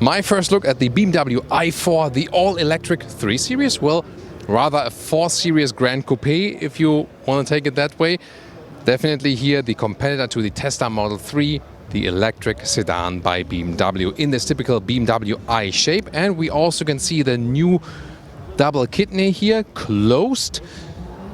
My first look at the BMW i4, the all-electric 3 Series, well, rather a 4 Series Gran Coupé, if you want to take it that way. Definitely here the competitor to the Tesla Model 3, the electric sedan by BMW in this typical BMW i shape. And we also can see the new double kidney here, closed,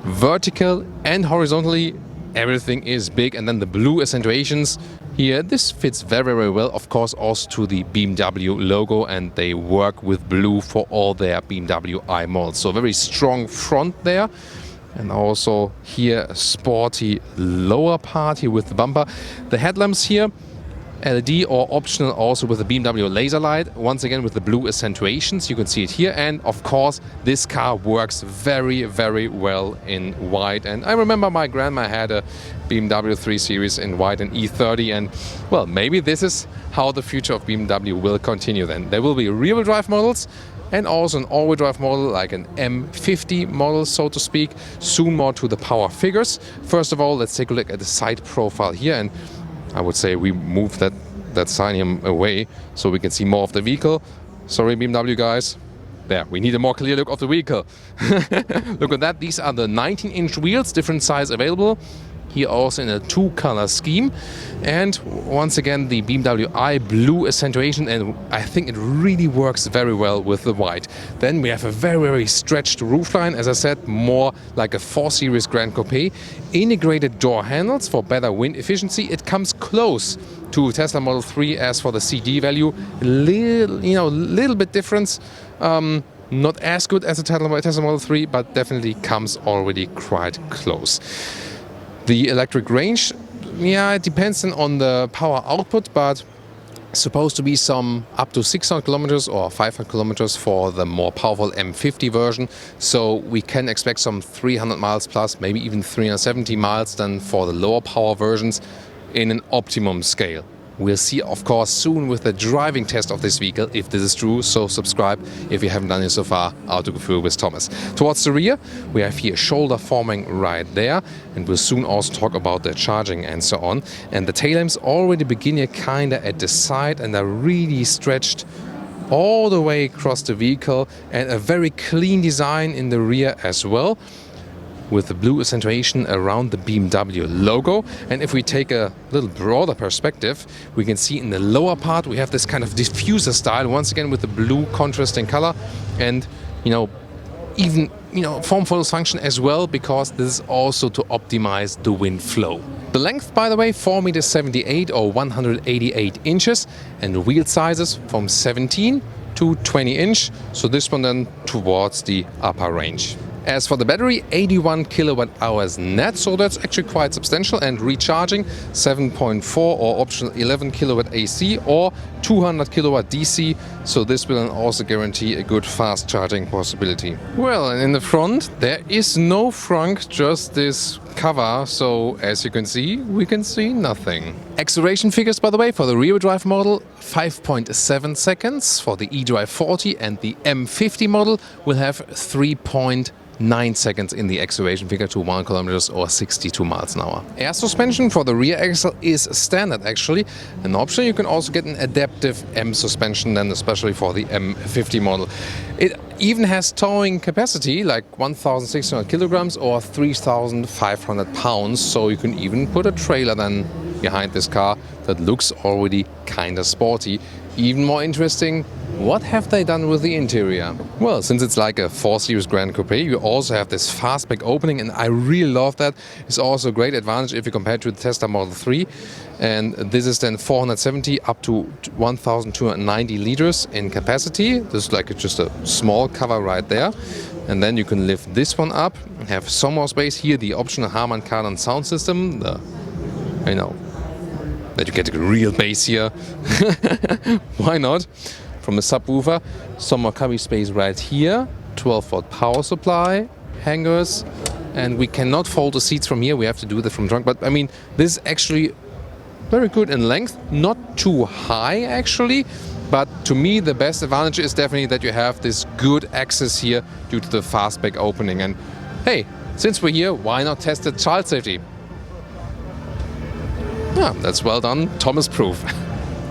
vertical and horizontally. Everything is big, and then the blue accentuations here. This fits very, very well, of course, also to the BMW logo, and they work with blue for all their BMW i models. So very strong front there. And also here a sporty lower part here with the bumper. The headlamps here, LED or optional, also with the BMW laser light, once again with the blue accentuations. You can see it here. And of course this car works very, very well in white. And I remember my grandma had a BMW 3 Series in white and E30, and well, maybe this is how the future of BMW will continue then. There will be rear-wheel drive models and also an all-wheel drive model like an M50 model, so to speak. Soon more to the power figures. First of all, let's take a look at the side profile here, and I would say we move that sign here away so we can see more of the vehicle. Sorry, BMW guys. There, we need a more clear look of the vehicle. Look at that. These are the 19-inch wheels, different size available. Here also in a 2-color scheme. And once again, the BMW i blue accentuation, and I think it really works very well with the white. Then we have a very, very stretched roofline. As I said, more like a 4 Series Gran Coupé. Integrated door handles for better wind efficiency. It comes close to Tesla Model 3 as for the CD value. Little bit difference. Not as good as a Tesla Model 3, but definitely comes already quite close. The electric range, yeah, it depends on the power output, but supposed to be some up to 600 kilometers or 500 kilometers for the more powerful M50 version. So we can expect some 300 miles plus, maybe even 370 miles then for the lower power versions in an optimum scale. We'll see, of course, soon with the driving test of this vehicle if this is true. So subscribe if you haven't done it so far. Autogefühl with Thomas. Towards the rear, we have here shoulder forming right there, and we'll soon also talk about the charging and so on. And the tail lamps already begin here kinda at the side and are really stretched all the way across the vehicle, and a very clean design in the rear as well, with the blue accentuation around the BMW logo. And if we take a little broader perspective, we can see in the lower part we have this kind of diffuser style, once again with the blue contrasting color, and even form follows function as well, because this is also to optimize the wind flow. The length, by the way, 4.78 m or 188 inches, and wheel sizes from 17 to 20 inch. So this one then towards the upper range. As for the battery, 81 kilowatt hours net, so that's actually quite substantial, and recharging 7.4 or optional 11 kilowatt AC or 200 kilowatt DC, so this will then also guarantee a good fast charging possibility. Well, and in the front there is no frunk, just this cover, so as you can see, we can see nothing. Acceleration figures, by the way, for the rear drive model, 5.7 seconds. For the eDrive 40 and the M50 model will have 3.9 seconds in the acceleration figure to 1 kilometers or 62 miles an hour. Air suspension for the rear axle is standard actually. An option, you can also get an adaptive M suspension then, especially for the M50 model. It even has towing capacity like 1,600 kilograms or 3,500 pounds, so you can even put a trailer then behind this car that looks already kinda sporty. Even more interesting, what have they done with the interior? Well, since it's like a 4 Series Gran Coupé, you also have this fastback opening, and I really love that. It's also a great advantage if you compare it to the Tesla Model 3. And this is then 470 up to 1,290 liters in capacity. This is like just a small cover right there. And then you can lift this one up, have some more space here, the optional Harman Kardon sound system, that you get a real bass here. Why not? From a subwoofer, some more cubby space right here, 12-volt power supply, hangers, and we cannot fold the seats from here. We have to do that from trunk. But I mean, this is actually very good in length, not too high actually. But to me, the best advantage is definitely that you have this good access here due to the fastback opening. And hey, since we're here, why not test the child safety? Yeah, that's well done, Thomas proof.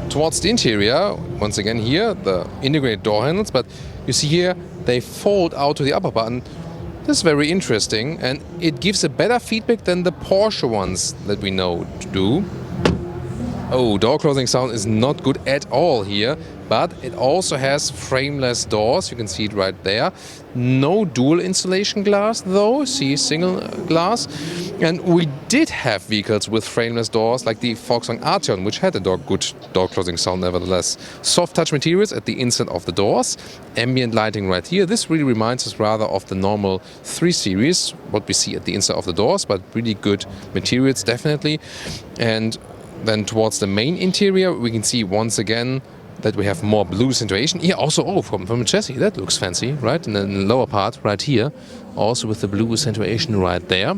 towards the interior, once again here, the integrated door handles, but you see here, they fold out to the upper button. This is very interesting, and it gives a better feedback than the Porsche ones that we know to do. Oh, door closing sound is not good at all here, but it also has frameless doors. You can see it right there. No dual installation glass though, see, single glass. And we did have vehicles with frameless doors like the Volkswagen Arteon, which had a good door closing sound nevertheless. Soft touch materials at the inside of the doors. Ambient lighting right here. This really reminds us rather of the normal 3 Series, what we see at the inside of the doors, but really good materials definitely. And then towards the main interior, we can see once again that we have more blue accentuation. Here also, from the chassis, that looks fancy, right? And then the lower part, right here, also with the blue accentuation right there.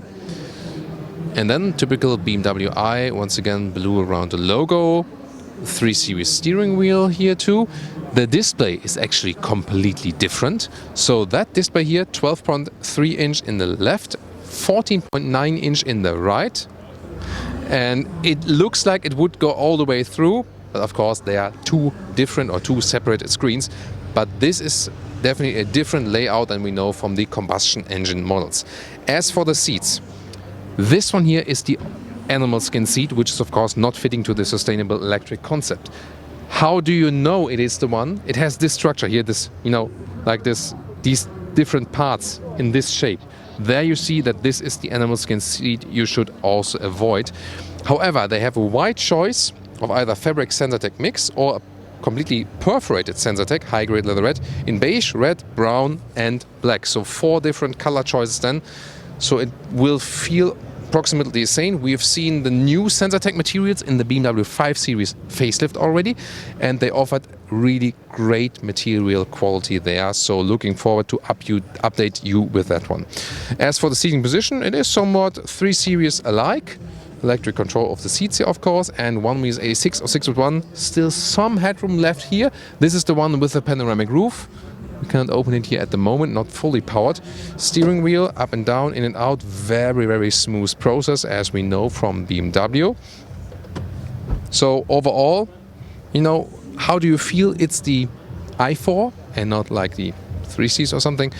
And then typical BMW i, once again, blue around the logo. 3 Series steering wheel here too. The display is actually completely different. So that display here, 12.3 inch in the left, 14.9 inch in the right. And it looks like it would go all the way through, but of course they are two different or two separated screens. But this is definitely a different layout than we know from the combustion engine models. As for the seats, this one here is the animal skin seat, which is of course not fitting to the sustainable electric concept. How do you know it is the one? It has this structure here, this, like this, these different parts in this shape. There you see that this is the animal skin seat you should also avoid. However, they have a wide choice of either fabric Sensatec mix or a completely perforated Sensatec high-grade leatherette in beige, red, brown and black. So 4 different color choices then. So it will feel approximately the same. We've seen the new Sensatec materials in the BMW 5 Series facelift already, and they offered really great material quality there. So looking forward to update you with that one. As for the seating position, it is somewhat 3 Series alike. Electric control of the seats here, of course, and one is a 6 or 6.1. Still some headroom left here. This is the one with the panoramic roof. We cannot open it here at the moment, not fully powered. Steering wheel up and down, in and out, very, very smooth process as we know from BMW. So overall, how do you feel? It's the i4 and not like the 3 Series or something.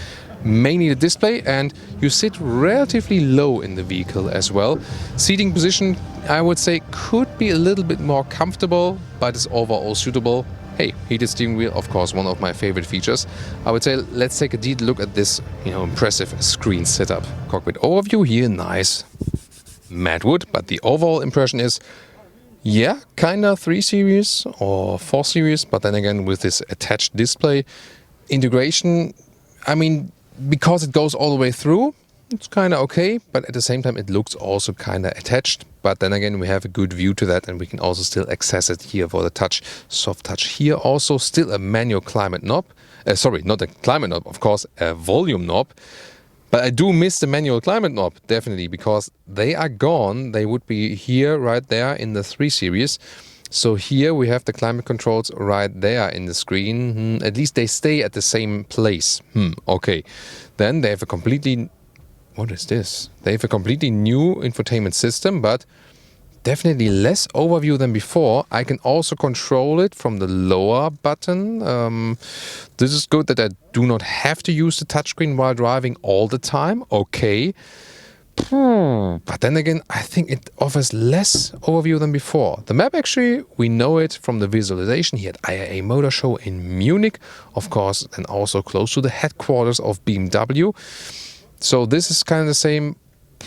Mainly the display, and you sit relatively low in the vehicle as well. Seating position, I would say, could be a little bit more comfortable, but is overall suitable. Hey, heated steering wheel, of course, one of my favorite features. I would say let's take a deep look at this, impressive screen setup. Cockpit overview here, nice matte wood, but the overall impression is, yeah, kinda 3 Series or 4 Series, but then again with this attached display. Integration, because it goes all the way through, it's kind of okay, but at the same time it looks also kind of attached. But then again, we have a good view to that, and we can also still access it here for the touch. Soft touch here also, still a manual climate knob. Sorry, not a climate knob, of course, a volume knob. But I do miss the manual climate knob, definitely, because they are gone. They would be here, right there in the 3 Series. So here we have the climate controls right there in the screen. At least they stay at the same place. Okay. Then they have a completely... What is this? They have a completely new infotainment system, but definitely less overview than before. I can also control it from the lower button. This is good that I do not have to use the touchscreen while driving all the time. Okay. But then again, I think it offers less overview than before. The map, actually, we know it from the visualization here at IAA Motor Show in Munich, of course, and also close to the headquarters of BMW. So this is kind of the same.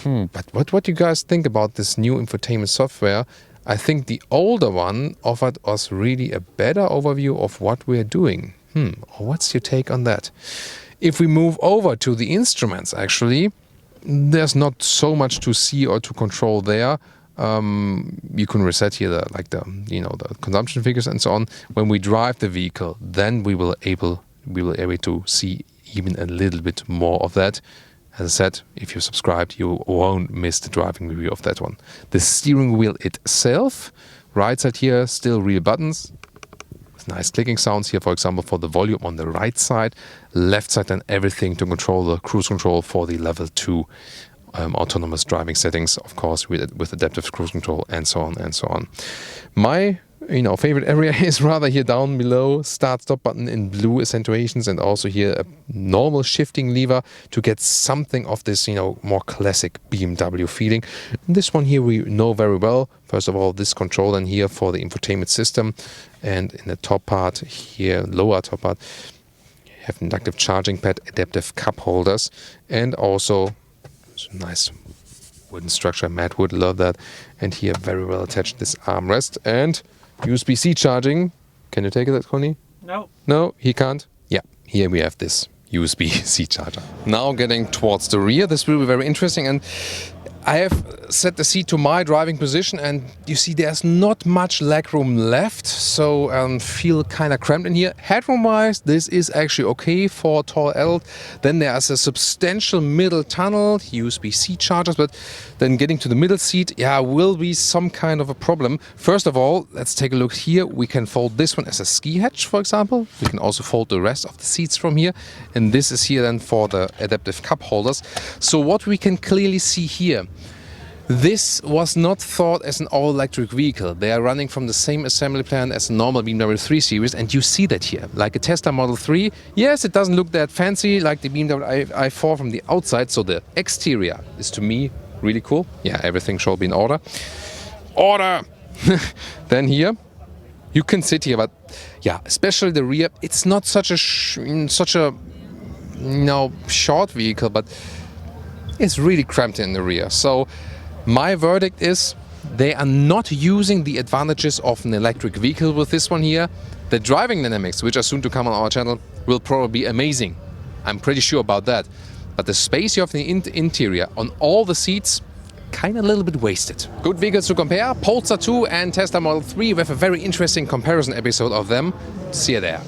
But what do you guys think about this new infotainment software? I think the older one offered us really a better overview of what we're doing. What's your take on that? If we move over to the instruments, actually, there's not so much to see or to control there. You can reset here the consumption figures and so on. When we drive the vehicle, then we will able to see even a little bit more of that. As I said, if you're subscribed, you won't miss the driving review of that one. The steering wheel itself, right side here, still real buttons. With nice clicking sounds here, for example, for the volume on the right side. Left side, and everything to control the cruise control for the level 2 autonomous driving settings, of course, with adaptive cruise control and so on and so on. My favorite area is rather here down below, start stop button in blue accentuations, and also here a normal shifting lever to get something of this, more classic BMW feeling. And this one here we know very well. First of all, this control and here for the infotainment system, and in the top part here, lower top part, you have inductive charging pad, adaptive cup holders, and also some nice wooden structure, matte wood, love that. And here very well attached this armrest and USB-C charging. Can you take it, Conny? No. No, he can't? Yeah, here we have this USB-C charger. Now getting towards the rear, this will be very interesting, and I have set the seat to my driving position, and you see there's not much legroom left, so feel kind of cramped in here. Headroom wise, this is actually okay for tall adult. Then there's a substantial middle tunnel, USB-C chargers, but then getting to the middle seat, will be some kind of a problem. First of all, let's take a look here. We can fold this one as a ski hatch, for example. We can also fold the rest of the seats from here, and this is here then for the adaptive cup holders. So what we can clearly see here, this was not thought as an all-electric vehicle. They are running from the same assembly plan as a normal BMW 3 Series, and you see that here. Like a Tesla Model 3, yes, it doesn't look that fancy like the BMW i4 from the outside, so the exterior is, to me, really cool. Yeah, everything shall be in order. Order! Then here, you can sit here, but especially the rear, it's not such a short vehicle, but it's really cramped in the rear. So my verdict is they are not using the advantages of an electric vehicle with this one here. The driving dynamics, which are soon to come on our channel, will probably be amazing. I'm pretty sure about that. But the space you have in the interior on all the seats, kind of a little bit wasted. Good vehicles to compare, Polestar 2 and Tesla Model 3. We have a very interesting comparison episode of them. See you there.